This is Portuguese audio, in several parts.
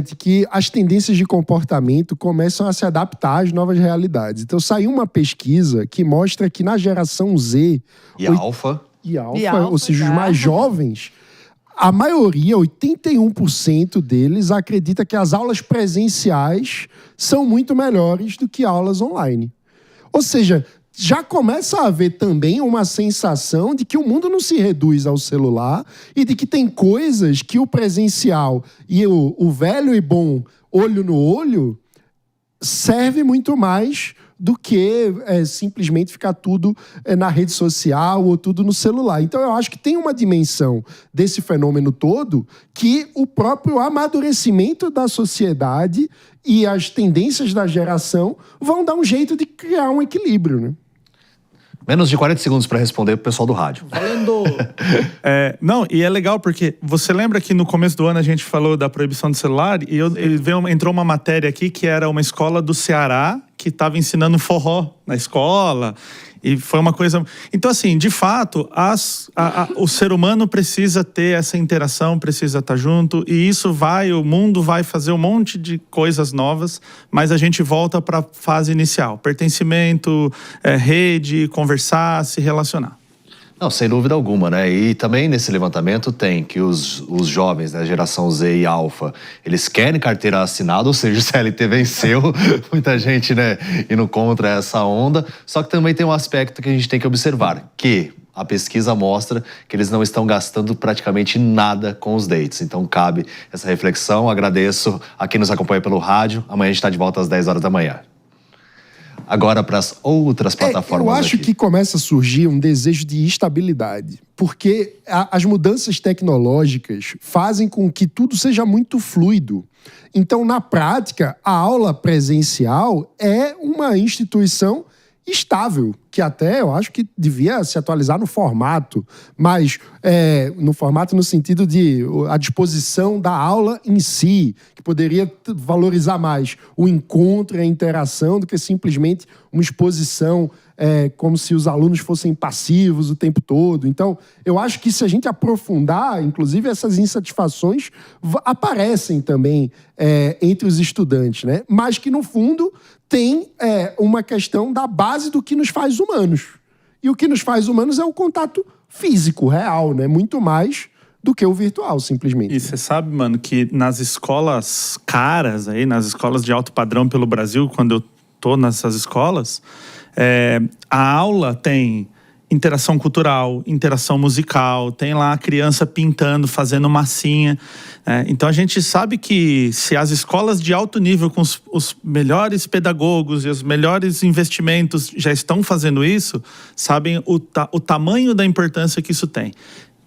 que as tendências de comportamento começam a se adaptar às novas realidades. Então, saiu uma pesquisa que mostra que na geração Z... E alfa, ou seja, os mais jovens, a maioria, 81% deles, acredita que as aulas presenciais são muito melhores do que aulas online. Ou seja, já começa a haver também uma sensação de que o mundo não se reduz ao celular e de que tem coisas que o presencial e o velho e bom olho no olho serve muito mais do que simplesmente ficar tudo na rede social ou tudo no celular. Então, eu acho que tem uma dimensão desse fenômeno todo que o próprio amadurecimento da sociedade e as tendências da geração vão dar um jeito de criar um equilíbrio, né? Menos de 40 segundos para responder pro pessoal do rádio. Valendo! Não, e é legal porque você lembra que no começo do ano a gente falou da proibição do celular e entrou uma matéria aqui que era uma escola do Ceará que estava ensinando forró na escola. E foi uma coisa... Então, assim, de fato, o ser humano precisa ter essa interação, precisa estar junto. E o mundo vai fazer um monte de coisas novas, mas a gente volta para a fase inicial. Pertencimento, rede, conversar, se relacionar. Não, sem dúvida alguma, né? E também nesse levantamento tem que os jovens, né, geração Z e Alfa, eles querem carteira assinada, ou seja, o CLT venceu, muita gente, né, indo contra essa onda. Só que também tem um aspecto que a gente tem que observar, que a pesquisa mostra que eles não estão gastando praticamente nada com os dates. Então cabe essa reflexão. Agradeço a quem nos acompanha pelo rádio. Amanhã a gente está de volta às 10 horas da manhã. Agora para as outras plataformas. Eu acho que começa a surgir um desejo de estabilidade, porque as mudanças tecnológicas fazem com que tudo seja muito fluido. Então, na prática, a aula presencial é uma instituição estável, que até eu acho que devia se atualizar no formato, mas no formato no sentido de a disposição da aula em si, que poderia valorizar mais o encontro e a interação do que simplesmente uma exposição como se os alunos fossem passivos o tempo todo. Então, eu acho que se a gente aprofundar, inclusive essas insatisfações aparecem também entre os estudantes, né? Mas que, no fundo, tem uma questão da base do que nos faz humanos. E o que nos faz humanos é o contato físico, real, né? Muito mais do que o virtual, simplesmente. E você sabe, mano, que nas escolas caras, aí, nas escolas de alto padrão pelo Brasil, quando eu tô nessas escolas, a aula tem interação cultural, interação musical, tem lá a criança pintando, fazendo massinha. Então a gente sabe que se as escolas de alto nível, com os melhores pedagogos e os melhores investimentos já estão fazendo isso, sabem o tamanho da importância que isso tem.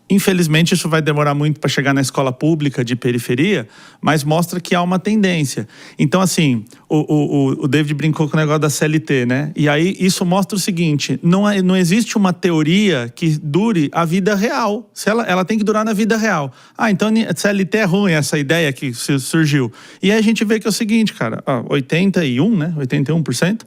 Infelizmente, isso vai demorar muito para chegar na escola pública de periferia, mas mostra que há uma tendência. Então, assim, o David brincou com o negócio da CLT, né? E aí, isso mostra o seguinte, não existe uma teoria que dure a vida real. Ela tem que durar na vida real. Então CLT é ruim, essa ideia que surgiu. E aí a gente vê que é o seguinte, cara, 81%,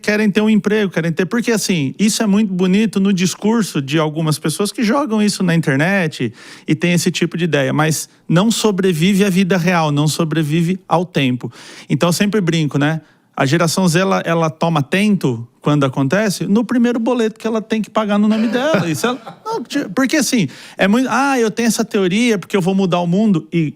querem ter um emprego, porque assim, isso é muito bonito no discurso de algumas pessoas que jogam isso na internet e tem esse tipo de ideia, mas não sobrevive à vida real, não sobrevive ao tempo. Então eu sempre brinco, né? A geração Z, ela toma atento quando acontece no primeiro boleto que ela tem que pagar no nome dela. Porque assim, é muito... eu tenho essa teoria porque eu vou mudar o mundo e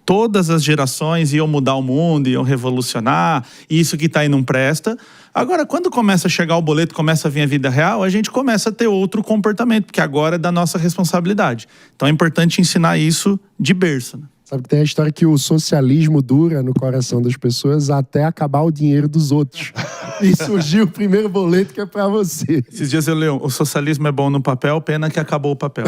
todas as gerações iam mudar o mundo, iam revolucionar, e isso que tá aí não presta. Agora, quando começa a chegar o boleto, começa a vir a vida real, a gente começa a ter outro comportamento, porque agora é da nossa responsabilidade. Então é importante ensinar isso de berço, né? Sabe que tem a história que o socialismo dura no coração das pessoas até acabar o dinheiro dos outros. E surgiu o primeiro boleto que é pra você. Esses dias eu leio, o socialismo é bom no papel, pena que acabou o papel.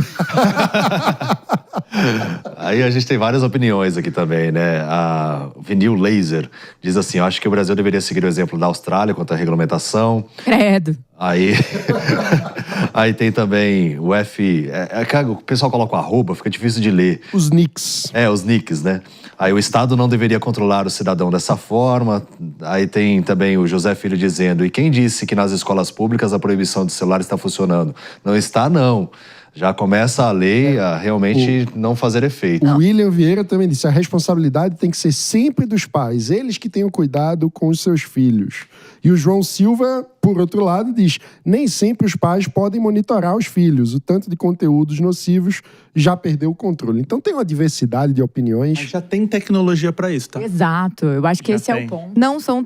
Aí a gente tem várias opiniões aqui também, né? A Vinil Laser diz assim, eu acho que o Brasil deveria seguir o exemplo da Austrália quanto à regulamentação. Credo. Aí tem também o o pessoal coloca o arroba, fica difícil de ler. Os nicks. Os nicks, né? Aí o Estado não deveria controlar o cidadão dessa forma. Aí tem também o José Filho dizendo, e quem disse que nas escolas públicas a proibição de celular está funcionando? Não está, não. Já começa a lei a realmente não fazer efeito. O William Vieira também disse: a responsabilidade tem que ser sempre dos pais, eles que tenham cuidado com os seus filhos. E o João Silva, por outro lado, diz: nem sempre os pais podem monitorar os filhos. O tanto de conteúdos nocivos já perdeu o controle. Então tem uma diversidade de opiniões. Mas já tem tecnologia para isso, tá? Exato, eu acho que Já esse é tem. o ponto. Não são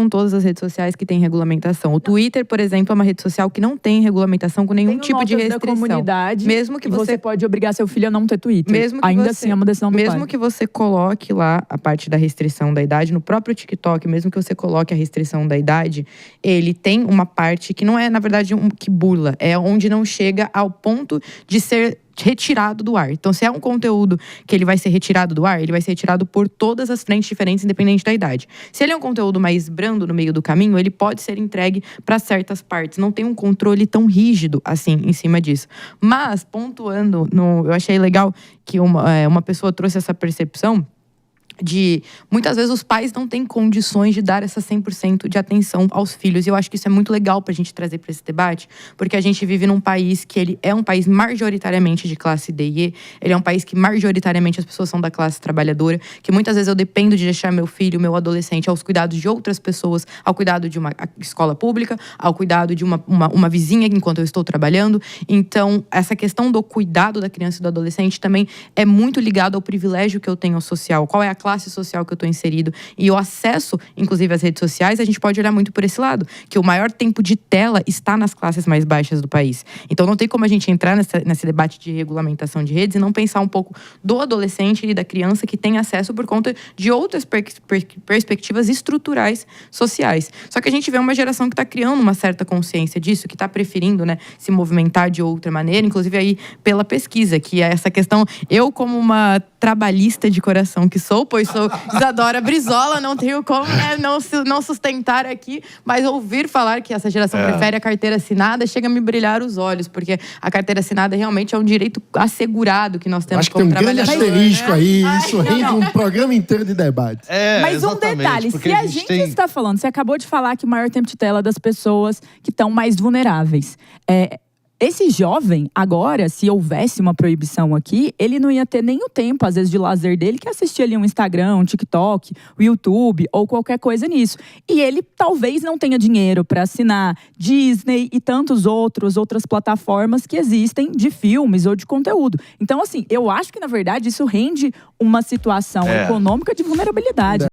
todas as redes sociais que têm regulamentação. O Twitter, por exemplo, é uma rede social que não tem regulamentação com nenhum Tem tipo de notas da restrição. comunidade, Mesmo que e você pode obrigar seu filho a não ter Twitter. Mesmo que Ainda você- assim é uma decisão do pai. Mesmo que você coloque lá a parte da restrição da idade, no próprio TikTok, mesmo que você coloque a restrição da idade, ele tem uma parte que não é, na verdade, que burla. É onde não chega ao ponto de ser retirado do ar. Então, se é um conteúdo que ele vai ser retirado do ar, ele vai ser retirado por todas as frentes diferentes, independente da idade. Se ele é um conteúdo mais brando no meio do caminho, ele pode ser entregue para certas partes. Não tem um controle tão rígido assim em cima disso. Mas, pontuando, eu achei legal que uma pessoa trouxe essa percepção de muitas vezes os pais não têm condições de dar essa 100% de atenção aos filhos. E eu acho que isso é muito legal pra gente trazer pra esse debate, porque a gente vive num país que ele é um país majoritariamente de classe D e E, ele é um país que majoritariamente as pessoas são da classe trabalhadora, que muitas vezes eu dependo de deixar meu filho, meu adolescente aos cuidados de outras pessoas, ao cuidado de uma escola pública, ao cuidado de uma vizinha enquanto eu estou trabalhando. Então, essa questão do cuidado da criança e do adolescente também é muito ligado ao privilégio que eu tenho social, qual é a classe social que eu estou inserido. E o acesso, inclusive, às redes sociais, a gente pode olhar muito por esse lado, que o maior tempo de tela está nas classes mais baixas do país. Então não tem como a gente entrar nesse debate de regulamentação de redes e não pensar um pouco do adolescente e da criança que tem acesso por conta de outras perspectivas estruturais sociais. Só que a gente vê uma geração que está criando uma certa consciência disso, que está preferindo, né, se movimentar de outra maneira, inclusive aí pela pesquisa, que é essa questão, eu como uma trabalhista de coração que sou, pois sou Isadora Brizola, não tenho como, né, não sustentar aqui, mas ouvir falar que essa geração prefere a carteira assinada chega a me brilhar os olhos, porque a carteira assinada realmente é um direito assegurado que nós temos Acho que tem como um grande trabalhador, asterisco né? aí, Ai, isso não, rende não. um programa inteiro de debate. Mas um exatamente, detalhe, porque se a gente tem... está falando, você acabou de falar que o maior tempo de tela é das pessoas que estão mais vulneráveis. Esse jovem, agora, se houvesse uma proibição aqui, ele não ia ter nem o tempo, às vezes, de lazer dele, que assistir ali um Instagram, um TikTok, o YouTube ou qualquer coisa nisso. E ele talvez não tenha dinheiro para assinar Disney e tantos outras plataformas que existem de filmes ou de conteúdo. Então, assim, eu acho que, na verdade, isso rende uma situação econômica de vulnerabilidade.